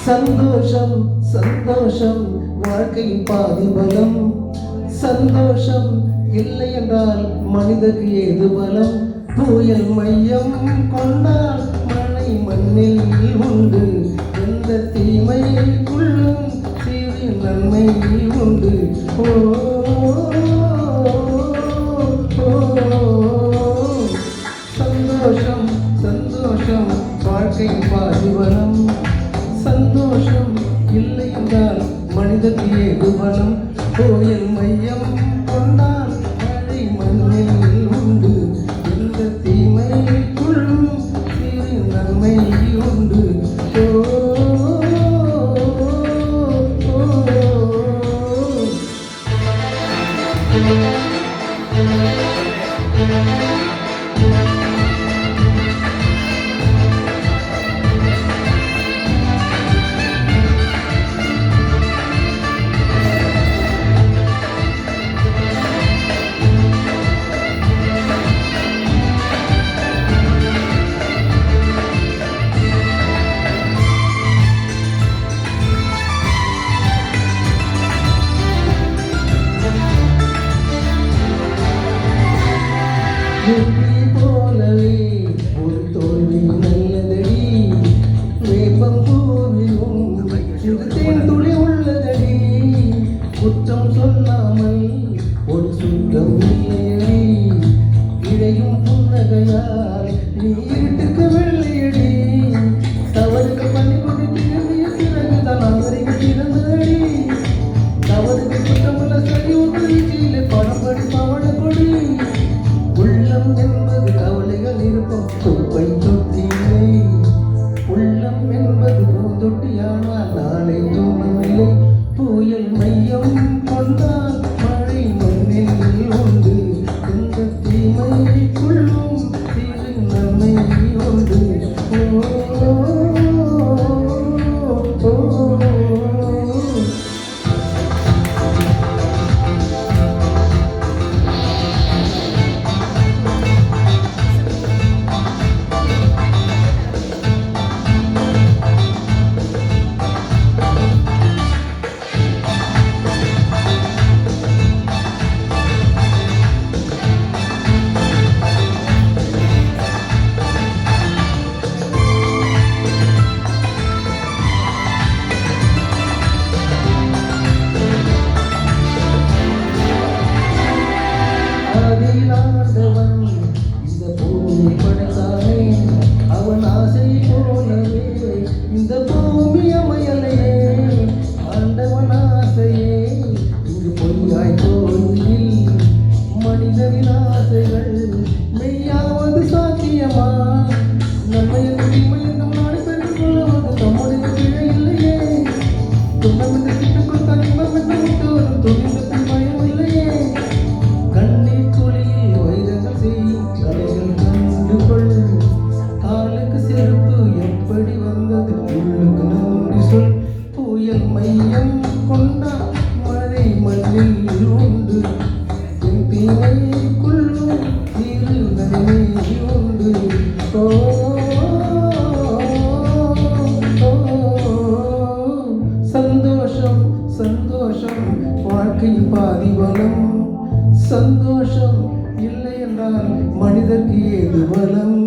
சந்தோஷம் சந்தோஷம் வாழ்க்கையின் பாதிபலம். சந்தோஷம் இல்லை என்றால் மனிதக்கு ஏது பலம். புயல் மையம் கொண்டால் மழை மண்ணில் உண்டு. எந்த தீமைக்குள்ளும் சிறு நன்மை உண்டு. ஓ சந்தோஷம் சந்தோஷம் வாழ்க்கையின் பாதிபலம். சந்தோஷம் இல்லை என்றால் மனிதக்கு ஏது பலம். கோயில் மையம் கொண்டால் மழை மண்ணில் உண்டு. எந்த தீமைக்குள்ளும் சிறு நன்மை உண்டு. வெற்றி போலவே ஒரு தோல்வி நல்லதடி. வேப்பம் பூவிலும் இது தேன் துளி உள்ளதடி. குற்றம் சொல்லாமல் ஒரு சுத்தம் இல்லையடி. இடையும் புன்னகையால் நீ இருட்டுக்கு வெள்ளையடி. தவறுக்கு பண்ணி கொண்டு திரும்பிய பிறகுதான் அவர்கள் திறந்ததடி. தவறுக்கு குற்றமுள்ள சரி ஒரு வீச்சிலே படம் படி பவன கொடி. உள்ளம் என்பது கவலைகள் இருக்கும் குப்பை தொட்டியில்லை. உள்ளம் என்பது பூந்தொட்டியானால் நாளை தூங்கவில்லை. புயல் மையம் கொண்டால் மழை மண்ணில் உண்டு. எந்த தீமைக்குள்ளும் சிறு நன்மை உண்டு. ஆண்டவன் இந்த பூமி படைத்தானே. அவன் ஆசை போலவே இந்த பூமி அமையலையே. ஆண்டவன் ஆசையே இங்கு பொய்யாய் தோல்வியில். மனிதனின் ஆசைகள் மெய்யாவது சாத்தியமா? நன்மையின் தீமையின் நம் நாடு பெற்றுக் கொள்வது தம்முடைய பிழை இல்லையே. துன்பம் என்ற திட்டுக்குள் தனிமம் என்ற விட்டு வரும் துணிந்தத்தின் பயம் இல்லையே. கண்ணீர் துளியில் வைரங்கள் செய்யும் கலைகள் கண்டுகொள். காலுக்கு செருப்பு எப்படி வந்தது உள்ளுக்கு நன்றி சொல். புயல் மையம் கொண்டா மழை மண்ணில் உண்டு. என் தீமைக்குள்ளும் சிறு நன்மை உண்டு. சந்தோஷம் சந்தோஷம் வாழ்க்கையின் பாதிபலம். சந்தோஷம் இல்லை என்றால் மனிதர்க்கு ஏது பலம்.